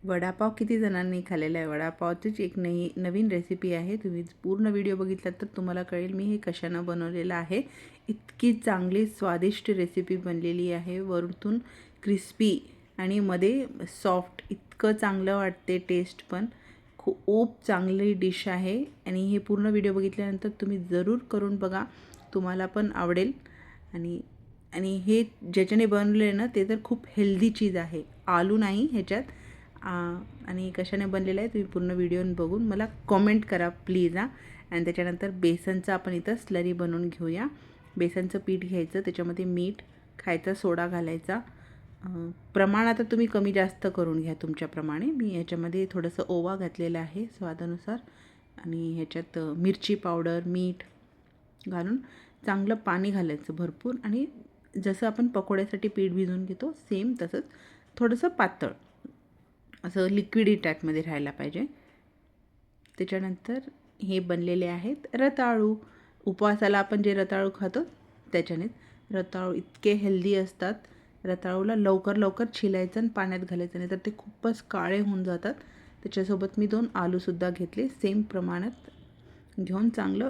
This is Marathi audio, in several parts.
वडापाव किती जणांनी खाल्लेला आहे. वडापावचीच एक नवीन रेसिपी आहे. तुम्ही पूर्ण व्हिडिओ बघितलात तर तुम्हाला कळेल मी हे कशानं बनवलेलं आहे. इतकी चांगली स्वादिष्ट रेसिपी बनलेली आहे. वरतून क्रिस्पी आणि मध्ये सॉफ्ट, इतकं चांगलं वाटते. टेस्ट पण खूप चांगली डिश आहे आणि हे पूर्ण व्हिडिओ बघितल्यानंतर तुम्ही जरूर करून बघा, तुम्हाला पण आवडेल. आणि आणि हे ज्याच्याने बनवले ना ते तर खूप हेल्दी चीज आहे. आलू नाही ह्याच्यात. आणि कशाने बनलेलं आहे तुम्ही पूर्ण व्हिडिओ बघून मला कॉमेंट करा प्लीज. आणि त्याच्यानंतर बेसनचं आपण इथं स्लरी बनवून घेऊया. बेसनचं पीठ घ्यायचं, त्याच्यामध्ये मीठ, खायचा सोडा घालायचा. प्रमाण आता तुम्ही कमी जास्त करून घ्या तुमच्याप्रमाणे. मी ह्याच्यामध्ये थोडंसं ओवा घातलेलं आहे स्वादानुसार. आणि ह्याच्यात मिरची पावडर, मीठ घालून चांगलं पाणी घालायचं भरपूर. आणि जसं आपण पकोड्यासाठी पीठ भिजवून घेतो सेम तसंच थोडंसं पातळ असं लिक्विडी टाईपमध्ये राहायला पाहिजे. त्याच्यानंतर हे बनलेले आहेत रताळू. उपवासाला आपण जे रताळू खातो त्याच्यानेच. रताळू इतके हेल्दी असतात. रताळूला लवकर छिलायचं आणि पाण्यात घालायचं, नाही तर ते खूपच काळे होऊन जातात. त्याच्यासोबत मी 2 आलूसुद्धा घेतले सेम प्रमाणात घेऊन चांगलं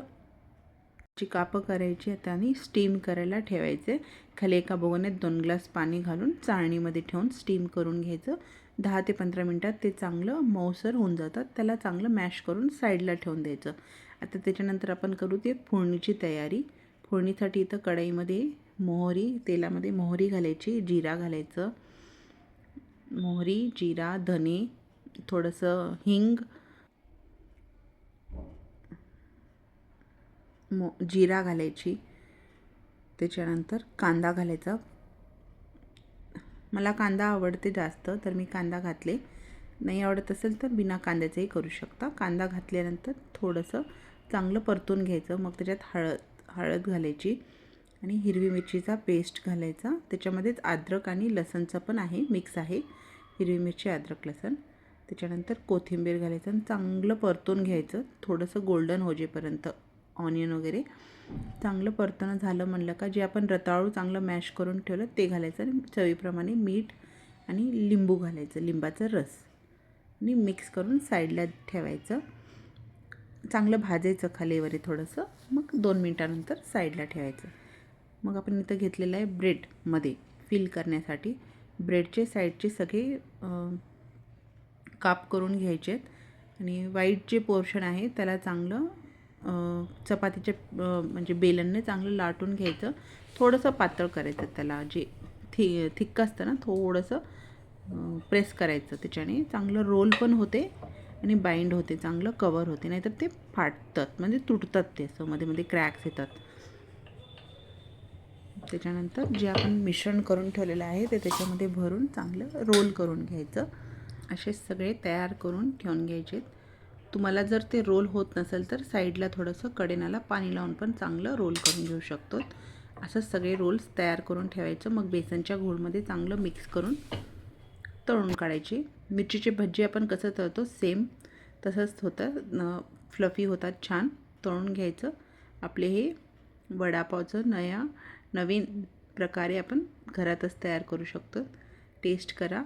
ची कापं करायची आणि स्टीम करायला ठेवायचे. खाली एका भगोन्यात 2 ग्लास पाणी घालून चाळणीमध्ये ठेवून स्टीम करून घ्यायचं. 10 ते 15 मिनटात ते चांगलं मऊसर होऊन जातात. त्याला चांगलं मॅश करून साईडला ठेवून द्यायचं. आता त्याच्यानंतर आपण करू ते फोडणीची तयारी. फोडणीसाठी इथं कढईमध्ये तेलामध्ये मोहरी घालायची, जिरा घालायचं. मोहरी, जिरा, धने, थोडंसं हिंग, जिरा घालायची. त्याच्यानंतर कांदा घालायचा. मला कांदा आवडते जास्त तर मी कांदा घातले. नाही आवडत असेल तर बिना कांद्याचंही करू शकता. कांदा घातल्यानंतर थोडंसं चांगलं परतून घ्यायचं. मग त्याच्यात हळद घालायची आणि हिरवी मिरचीचा पेस्ट घालायचा. त्याच्यामध्येच अद्रक आणि लसणचं पण आहे, मिक्स आहे हिरवी मिरची, अद्रक, लसण. त्याच्यानंतर कोथिंबीर घालायचं आणि चांगलं परतून घ्यायचं थोडंसं गोल्डन होजेपर्यंत. ऑनियन वगैरे चांगलं परतणं झालं म्हणलं का जे आपण रताळू चांगलं मॅश करून ठेवलं ते घालायचं आणि चवीप्रमाणे मीठ आणि लिंबू घालायचं, लिंबाचा रस, आणि मिक्स करून साईडला ठेवायचं. चांगलं भाजायचं खालीवरी थोडंसं. मग 2 मिनटानंतर साईडला ठेवायचं. मग आपण इथं घेतलेलं आहे ब्रेडमध्ये फिल करण्यासाठी. ब्रेडचे साईडचे सगळे काप करून घ्यायचे आहेत आणि वाईट जे पोर्शन आहे त्याला चांगलं चपातीच्या म्हणजे बेलनने चांगलं लाटून घ्यायचं. थोडंसं पातळ करायचं त्याला, जे थिक्क असतं ना थोडंसं प्रेस करायचं. त्याच्याने चांगलं रोल पण होते आणि बाइंड होते, चांगलं कवर होते. नाहीतर ते फाटतात म्हणजे तुटतात, ते असं मध्ये मध्ये क्रॅक्स येतात. त्याच्यानंतर जे आपण मिश्रण करून ठेवलेलं आहे ते त्याच्यामध्ये भरून चांगलं रोल करून घ्यायचं. असे सगळे तयार करून ठेवून घ्यायचे. तुम्हाला जर ते रोल होत नसेल तर साईडला थोडंसं कडेनाला पाणी लावून पण चांगलं रोल करून घेऊ शकतो. असं सगळे रोल्स तयार करून ठेवायचं. मग बेसनच्या घोळमध्ये चांगलं मिक्स करून तळून काढायची. मिरचीचे भजी आपण कसं तळतो सेम तसंच होतं, फ्लफी होतात छान. तळून घ्यायचं. आपले हे वडापावचं नवीन प्रकारे आपण घरातच तयार करू शकतो. टेस्ट करा.